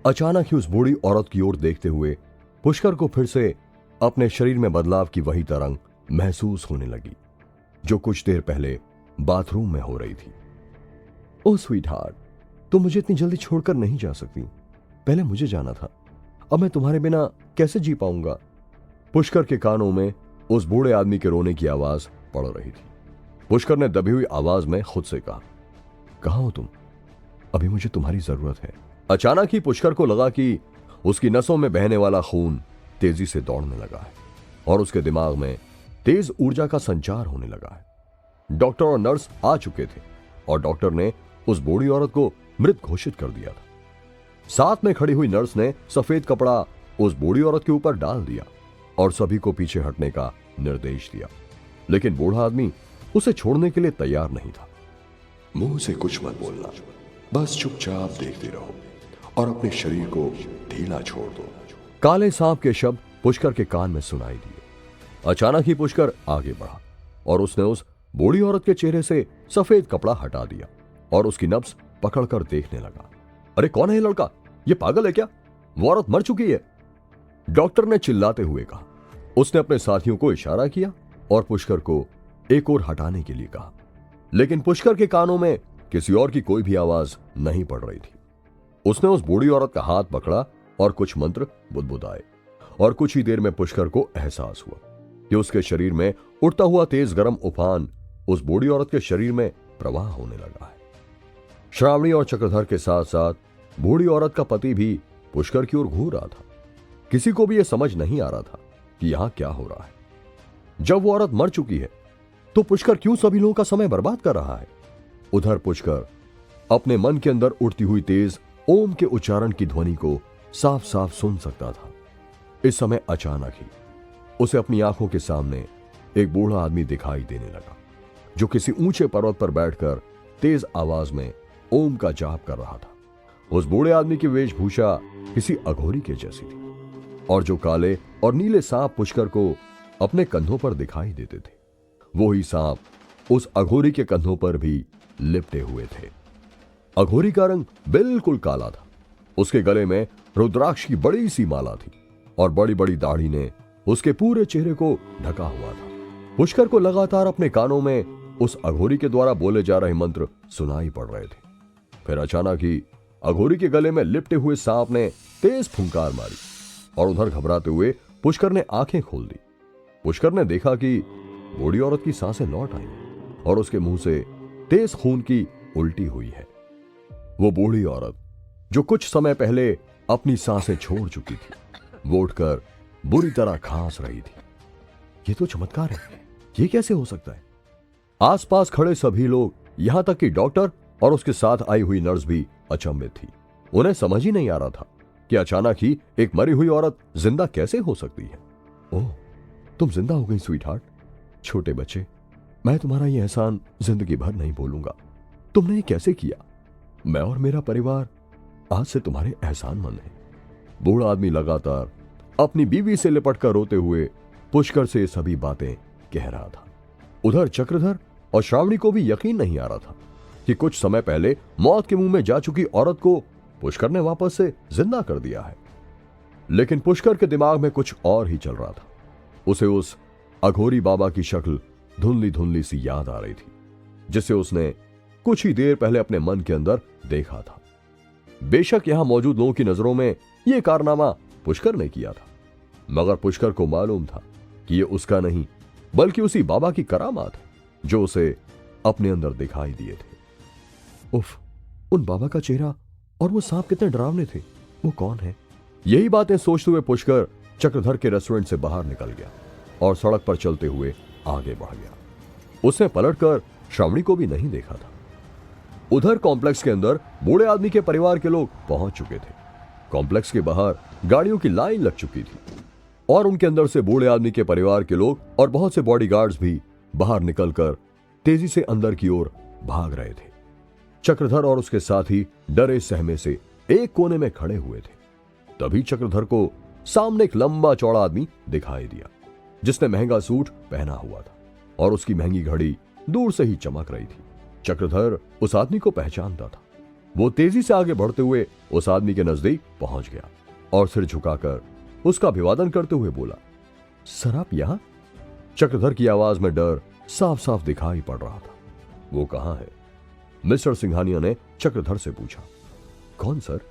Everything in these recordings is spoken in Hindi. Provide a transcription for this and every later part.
अचानक ही उस बूढ़ी औरत की ओर देखते हुए पुष्कर को फिर से अपने शरीर में बदलाव की वही तरंग महसूस होने लगी जो कुछ देर पहले बाथरूम में हो रही थी। ओह स्वीट हार्ट, तुम मुझे इतनी जल्दी छोड़कर नहीं जा सकती। पहले मुझे जाना था, अब मैं तुम्हारे बिना कैसे जी पाऊंगा। पुष्कर के कानों में उस बूढ़े आदमी के रोने की आवाज पड़ रही थी। पुष्कर ने दबी हुई आवाज में खुद से कहा, कहां हो तुम? अभी मुझे तुम्हारी जरूरत है। अचानक ही पुष्कर को लगा कि उसकी नसों में बहने वाला खून तेजी से दौड़ने लगा है और उसके दिमाग में तेज ऊर्जा का संचार होने लगा है। डॉक्टर और नर्स आ चुके थे और डॉक्टर ने उस बूढ़ी औरत को मृत घोषित कर दिया था। साथ में खड़ी हुई नर्स ने सफेद कपड़ा उस बूढ़ी औरत के ऊपर डाल दिया और सभी को पीछे हटने का निर्देश दिया, लेकिन बूढ़ा आदमी उसे छोड़ने के लिए तैयार नहीं था। मुंह से कुछ मत बोलना, बस चुपचाप देखते रहो और अपने शरीर को ढीला छोड़ दो। काले सांप के शब्द पुष्कर के कान में सुनाई दिए। अचानक ही पुष्कर आगे बढ़ा और उसने उस बूढ़ी औरत के चेहरे से सफेद कपड़ा हटा दिया और उसकी नब्ज पकड़कर देखने लगा। अरे कौन है ये लड़का? ये पागल है क्या? वो औरत मर चुकी है, डॉक्टर ने चिल्लाते हुए कहा। उसने अपने साथियों को इशारा किया और पुष्कर को एक और हटाने के लिए कहा, लेकिन पुष्कर के कानों में किसी और की कोई भी आवाज नहीं पड़ रही थी। उसने उस बूढ़ी औरत का हाथ पकड़ा और कुछ मंत्र बुदबुदाए और कुछ ही देर में पुष्कर को एहसास हुआ कि उसके शरीर में उड़ता हुआ तेज गर्म उफान उस बूढ़ी औरत के शरीर में प्रवाह होने लगा है। श्रावणी और चक्रधर के साथ साथ बूढ़ी औरत का पति भी पुष्कर की ओर घूर रहा था। किसी को भी यह समझ नहीं आ रहा था कि यहां क्या हो रहा है। जब वो औरत मर चुकी है तो पुष्कर क्यों सभी लोगों का समय बर्बाद कर रहा है? उधर पुष्कर अपने मन के अंदर उड़ती हुई तेज ओम के उच्चारण की ध्वनि को साफ साफ सुन सकता था। इस समय अचानक ही उसे अपनी आंखों के सामने एक बूढ़ा आदमी दिखाई देने लगा जो किसी ऊंचे पर्वत पर बैठकर तेज आवाज में ओम का जाप कर रहा था। उस बूढ़े आदमी की वेशभूषा किसी अघोरी के जैसी थी और जो काले और नीले सांप पुष्कर को अपने कंधों पर दिखाई देते थे, वो ही सांप उस अघोरी के कंधों पर भी लिपटे हुए थे। अघोरी का रंग बिल्कुल काला था। उसके गले में रुद्राक्ष की बड़ी सी माला थी और बड़ी बड़ी दाढ़ी ने उसके पूरे चेहरे को ढका हुआ था। पुष्कर को लगातार अपने कानों में उस अघोरी के द्वारा बोले जा रहे मंत्र सुनाई पड़ रहे थे। फिर अचानक ही अघोरी के गले में लिपटे हुए सांप ने तेज फुंकार मारी और उधर घबराते हुए पुष्कर ने आंखें खोल दी। पुष्कर ने देखा कि बूढ़ी औरत की सांसें लौट आई और उसके मुंह से तेज खून की उल्टी हुई है। वो बूढ़ी औरत जो कुछ समय पहले अपनी सांसें छोड़ चुकी थी, वो उठकर बुरी तरह खांस रही थी। ये तो चमत्कार है, ये कैसे हो सकता है? आसपास खड़े सभी लोग, यहां तक कि डॉक्टर और उसके साथ आई हुई नर्स भी अचंभित थी। उन्हें समझ ही नहीं आ रहा था कि अचानक ही एक मरी हुई औरत जिंदा कैसे हो सकती है। ओह, तुम जिंदा हो गई स्वीट हार्ट। छोटे बच्चे, मैं तुम्हारा ये एहसान जिंदगी भर नहीं भूलूंगा। तुमने ये कैसे किया? मैं और मेरा परिवार आज से तुम्हारे एहसानमंद हैं। बूढ़ा आदमी लगातार अपनी बीवी से लिपटकर रोते हुए पुष्कर से ये सभी बातें कह रहा था। उधर चक्रधर और श्रावणी को भी यकीन नहीं आ रहा था कि कुछ समय पहले मौत के मुंह में जा चुकी औरत को पुष्कर ने वापस से जिंदा कर दिया है। लेकिन पुष्कर के दिमाग में कुछ और ही चल रहा था। उसे उस अघोरी बाबा की शक्ल धुंधली धुंधली सी याद आ रही थी, जिसे उसने कुछ ही देर पहले अपने मन के अंदर देखा था। बेशक यहां मौजूद लोगों की नजरों में यह कारनामा पुष्कर ने किया था, मगर पुष्कर को मालूम था कि यह उसका नहीं बल्कि उसी बाबा की करामात है जो उसे अपने अंदर दिखाई दिए थे। उफ, उन बाबा का चेहरा और वो सांप कितने डरावने थे। वो कौन है? यही बातें सोचते हुए पुष्कर चक्रधर के रेस्टोरेंट से बाहर निकल गया और सड़क पर चलते हुए आगे बढ़ गया। उसने पलटकर श्रावणी को भी नहीं देखा था। उधर कॉम्प्लेक्स के अंदर बूढ़े आदमी के परिवार के लोग पहुंच चुके थे। कॉम्प्लेक्स के बाहर गाड़ियों की लाइन लग चुकी थी और उनके अंदर से बूढ़े आदमी के परिवार के लोग और बहुत से बॉडीगार्ड्स भी बाहर निकलकर तेजी से अंदर की ओर भाग रहे थे। चक्रधर और उसके साथी डरे सहमे से एक कोने में खड़े हुए थे। तभी चक्रधर को सामने एक लंबा चौड़ा आदमी दिखाई दिया जिसने महंगा सूट पहना हुआ था और उसकी महंगी घड़ी दूर से ही चमक रही थी। चक्रधर उस आदमी को पहचानता था। वो तेजी से आगे बढ़ते हुए उस आदमी के नजदीक पहुंच गया और सिर झुकाकर उसका अभिवादन करते हुए बोला, सर आप यहां? चक्रधर की आवाज में डर साफ साफ दिखाई पड़ रहा था। वो कहां है? मिस्टर सिंघानिया ने चक्रधर से पूछा। कौन सर?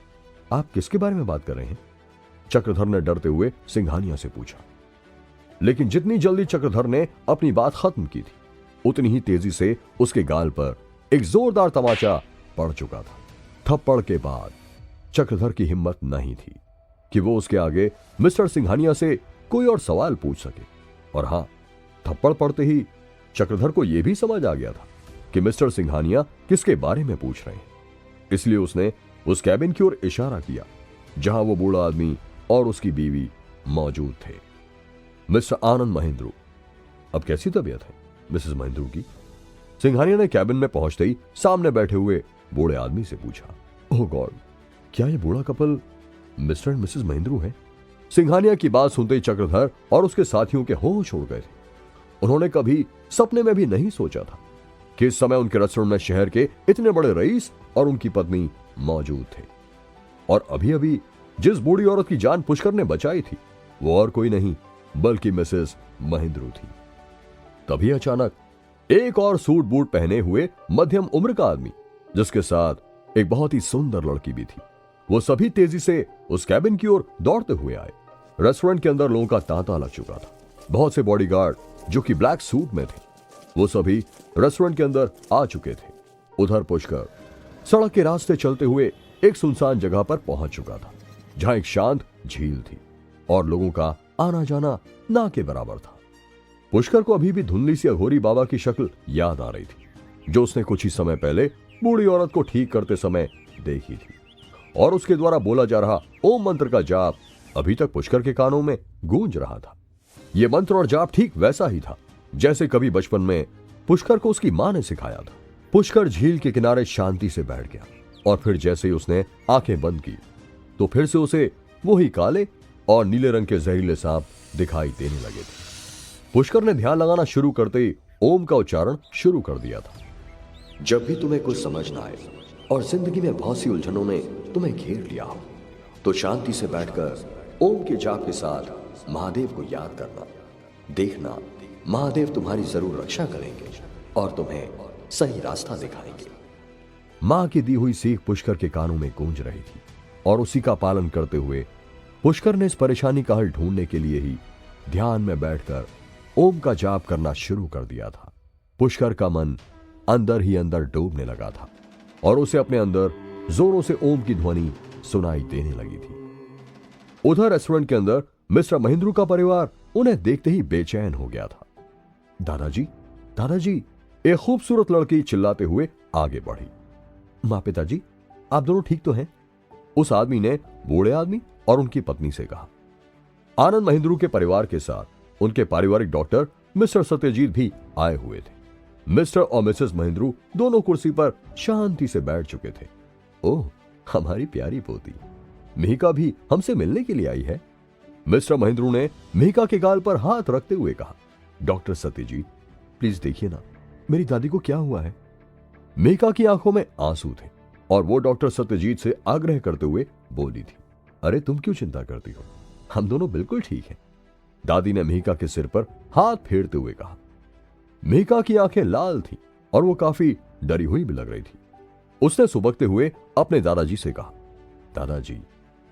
आप किसके बारे में बात कर रहे हैं? चक्रधर ने डरते हुए सिंघानिया से पूछा। लेकिन जितनी जल्दी चक्रधर ने अपनी बात खत्म की थी, उतनी ही तेजी से उसके गाल पर एक जोरदार तमाचा पड़ चुका था। थप्पड़ के बाद चक्रधर की हिम्मत नहीं थी कि वो उसके आगे मिस्टर सिंघानिया से कोई और सवाल पूछ सके। और हां, थप्पड़ पड़ते ही चक्रधर को यह भी समझ आ गया था कि मिस्टर सिंघानिया किसके बारे में पूछ रहे हैं। इसलिए उसने उस कैबिन की ओर इशारा किया जहां वो बूढ़ा आदमी और उसकी बीवी मौजूद थे। मिस्टर आनंद महेंद्रू, अब कैसी तबीयत है मिसेस महेंद्रू की? सिंघानिया ने कैबिन में पहुंचते ही सामने बैठे हुए बूढ़े आदमी से पूछा। ओह गॉड, क्या ये बूढ़ा couple mister and Mrs Mahendru है? सिंघानिया की बात सुनते ही चक्रधर और उसके साथियों के होश उड़ गए थे। उन्होंने कभी सपने में भी नहीं सोचा था कि इस समय उनके रेस्टोरेंट में शहर के इतने बड़े रईस और उनकी पत्नी मौजूद थे। और अभी अभी जिस बूढ़ी औरत की जान पुष्कर ने बचाई थी वो और कोई नहीं बल्कि मिसेस महेंद्रू थी। तभी अचानक एक और सूट बूट पहने हुए मध्यम उम्र का आदमी, जिसके साथ एक बहुत ही सुंदर लड़की भी थी, वो सभी तेजी से उस कैबिन की ओर दौड़ते हुए आए। रेस्टोरेंट के अंदर लोगों का तांता लग चुका था। बहुत से बॉडीगार्ड जो कि ब्लैक सूट में थे, वो सभी रेस्टोरेंट के अंदर आ चुके थे। उधर पुष्कर सड़क के रास्ते चलते हुए एक सुनसान जगह पर पहुंच चुका था, जहां एक शांत झील थी और लोगों का आना जाना ना के बराबर था। पुष्कर को अभी भी धुंधली सी अघोरी बाबा की शक्ल याद आ रही थी, जो उसने कुछ ही समय पहले बूढ़ी औरत को ठीक करते समय देखी थी। और उसके द्वारा बोला जा रहा ओम मंत्र का जाप अभी तक पुष्कर के कानों में गूंज रहा था। यह मंत्र और जाप ठीक वैसा ही था जैसे कभी बचपन में पुष्कर को उसकी मां ने सिखाया था। पुष्कर झील के किनारे शांति से बैठ गया और फिर जैसे ही उसने आंखें बंद की तो फिर से उसे वही काले और नीले रंग के जहरीले सांप दिखाई देने लगे थे। पुष्कर ने ध्यान लगाना शुरू करते ही ओम का उच्चारण शुरू कर दिया था। जब भी तुम्हें कुछ समझ ना आए और जिंदगी में बहुत सी उलझनों ने तुम्हें घेर लिया हो, तो शांति से बैठकर ओम के जाप के साथ महादेव को याद करना। देखना, महादेव तुम्हारी जरूर रक्षा करेंगे और तुम्हें सही रास्ता दिखाएंगे। मां की दी हुई सीख पुष्कर के कानों में गूंज रही थी और उसी का पालन करते हुए पुष्कर ने इस परेशानी का हल ढूंढने के लिए ही ध्यान में बैठकर ओम का जाप करना शुरू कर दिया था। पुष्कर का मन अंदर ही अंदर डूबने लगा था और उसे अपने अंदर जोरों से ओम की ध्वनि सुनाई देने लगी थी। उधर रेस्टोरेंट के अंदर मिस्टर महेंद्रू का परिवार उन्हें देखते ही बेचैन हो गया था। दादाजी, दादाजी, एक खूबसूरत लड़की चिल्लाते हुए आगे बढ़ी। मां, पिताजी, आप दोनों ठीक तो हैं? उस आदमी ने बूढ़े आदमी और उनकी पत्नी से कहा। आनंद महेंद्रू के परिवार के साथ उनके पारिवारिक डॉक्टर मिस्टर सत्यजीत भी आए हुए थे। मिस्टर और मिसेस महेंद्रू दोनों कुर्सी पर शांति से बैठ चुके थे। ओह, हमारी प्यारी पोती मिहिका भी हमसे मिलने के लिए आई है। मिस्टर महेंद्रू ने मिहिका के गाल पर हाथ रखते हुए कहा। डॉक्टर सत्यजीत, प्लीज देखिए ना, मेरी दादी को क्या हुआ है? मिहिका की आंखों में आंसू थे और वो डॉक्टर सत्यजीत से आग्रह करते हुए बोली थी, अरे तुम क्यों चिंता करती हो, हम दोनों बिल्कुल ठीक हैं। दादी ने मिहिका के सिर पर हाथ फेरते हुए कहा। मिहिका की आंखें लाल थीं और वो काफी डरी हुई भी लग रही थी। उसने सुबकते हुए अपने दादाजी से कहा, दादाजी,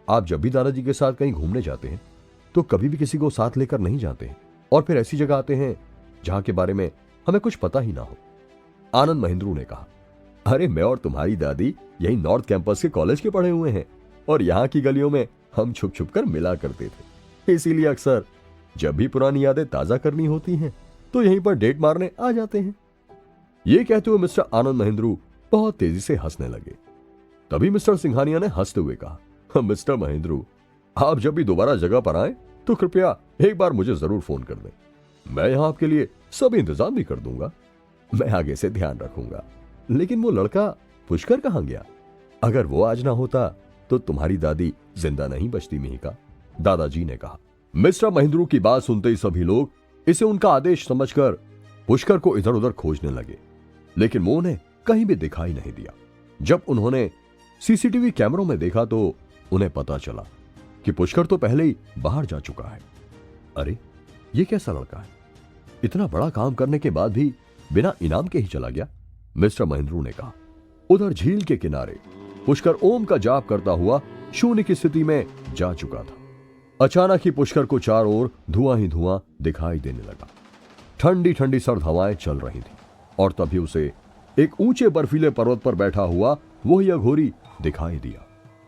आप जब भी दादाजी के साथ कहीं घूमने जाते हैं तो कभी भी किसी को साथ लेकर नहीं जाते हैं और फिर ऐसी जगह आते हैं जहां के बारे में हमें कुछ पता ही ना हो। आनंद महेंद्रू ने कहा, अरे मैं और तुम्हारी दादी यही नॉर्थ कैंपस के कॉलेज के पढ़े हुए हैं और यहाँ की गलियों में हम छुप छुप कर मिला करते थे। इसीलिए अक्सर जब भी पुरानी यादें ताजा करनी होती हैं तो यहीं पर डेट मारने आ जाते हैं। ये कहते हुए मिस्टर आनंद महेंद्रू बहुत तेजी से हंसने लगे। तभी मिस्टर सिंघानिया ने हंसते हुए कहा, मिस्टर महेंद्रू, आप जब भी दोबारा जगह पर आए तो कृपया एक बार मुझे जरूर फोन कर दें। मैं यहां आपके लिए सब इंतजाम भी कर दूंगा। मैं आगे से ध्यान रखूंगा। लेकिन वो लड़का पुष्कर कहां गया? अगर वो आज ना होता तो तुम्हारी दादी जिंदा नहीं बचती मिहिका, दादाजी ने कहा। मिस्टर महेंद्रू की बात सुनते ही सभी लोग इसे उनका आदेश समझकर पुष्कर को इधर उधर खोजने लगे, लेकिन वो उन्हें कहीं भी दिखाई नहीं दिया। जब उन्होंने सीसीटीवी कैमरों में देखा तो उन्हें पता चला कि पुष्कर तो पहले ही बाहर जा चुका है। अरे ये कैसा लड़का है, इतना बड़ा काम करने के बाद भी बिना इनाम के ही चला गया, मिस्टर महेंद्रू ने कहा। उधर झील के किनारे पुष्कर ओम का जाप करता हुआ शून्य की स्थिति में जा चुका था। अचानक ही पुष्कर को चारों ओर धुआं ही धुआं दिखाई देने लगा। ठंडी ठंडी सर्द हवाएं चल रही थी और तभी उसे एक ऊंचे बर्फीले पर्वत पर बैठा हुआ वही अघोरी दिखाई दिया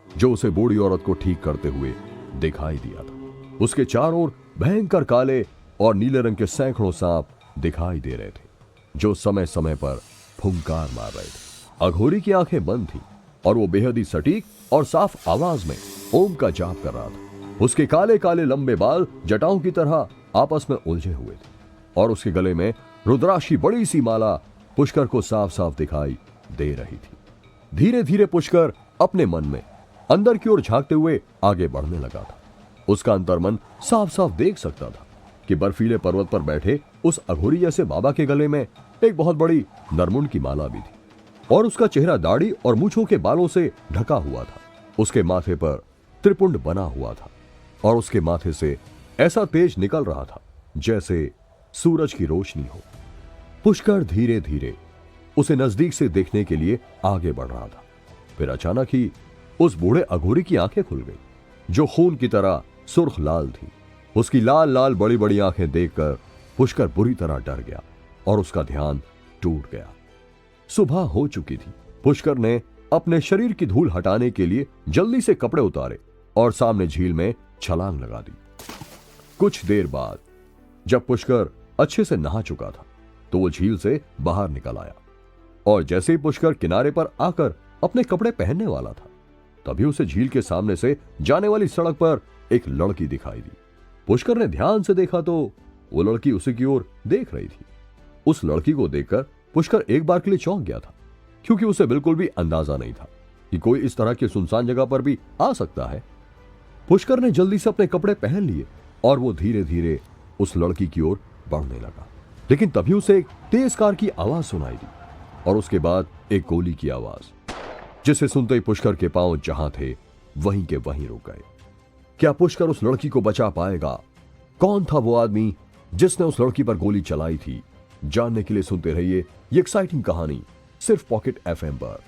जो उसे बूढ़ी औरत को ठीक करते हुए दिखाई दिया था। उसके चारों ओर भयंकर काले और नीले रंग के सैकड़ों सांप दिखाई दे रहे थे जो समय समय पर फुंकार मार रहे थे। अघोरी की आंखें बंद थी और वो बेहद ही सटीक और साफ आवाज में ओम का जाप कर रहा था। उसके काले काले लंबे बाल जटाओं की तरह आपस में उलझे हुए थे और उसके गले में रुद्राक्ष की बड़ी सी माला पुष्कर को साफ साफ दिखाई दे रही थी। धीरे धीरे पुष्कर अपने मन में अंदर की ओर झांकते हुए आगे बढ़ने लगा था। उसका अंतर्मन साफ साफ देख सकता था कि बर्फीले पर्वत पर बैठे उस अघोरी जैसे बाबा के गले में एक बहुत बड़ी नरमुंड की माला भी थी और उसका चेहरा दाढ़ी और मूंछों के बालों से ढका हुआ था। उसके माथे पर त्रिपुंड बना हुआ था और उसके माथे से ऐसा तेज निकल रहा था जैसे सूरज की रोशनी हो। पुष्कर धीरे धीरे उसे नजदीक से देखने के लिए आगे बढ़ रहा था। फिर अचानक ही उस बूढ़े अघोरी की आंखें खुल गई जो खून की तरह सुर्ख लाल थी। उसकी लाल लाल बड़ी बड़ी आंखें देखकर पुष्कर बुरी तरह डर गया और उसका ध्यान टूट गया। सुबह हो चुकी थी। पुष्कर ने अपने शरीर की धूल हटाने के लिए जल्दी से कपड़े उतारे और सामने झील में छलांग लगा दी। कुछ देर बाद जब पुष्कर अच्छे से नहा चुका था तो वो झील से बाहर निकल आया और जैसे ही पुष्कर किनारे पर आकर अपने कपड़े पहनने वाला था तभी उसे झील के सामने से जाने वाली सड़क पर एक लड़की दिखाई दी। पुष्कर ने ध्यान से देखा तो वो लड़की उसी की ओर देख रही थी। उस लड़की को देखकर पुष्कर एक बार के लिए चौंक गया था क्योंकि उसे बिल्कुल भी अंदाजा नहीं था कि कोई इस तरह की सुनसान जगह पर भी आ सकता है। पुष्कर ने जल्दी से अपने कपड़े पहन लिए और वो धीरे धीरे उस लड़की की ओर बढ़ने लगा, लेकिन तभी उसे एक तेज कार की आवाज सुनाई दी और उसके बाद एक गोली की आवाज, जिसे सुनते ही पुष्कर के पांव जहां थे वहीं के वहीं रुक गए। क्या पुष्कर उस लड़की को बचा पाएगा? कौन था वो आदमी जिसने उस लड़की पर गोली चलाई थी? जानने के लिए सुनते रहिए ये एक्साइटिंग कहानी सिर्फ पॉकेट एफएम पर।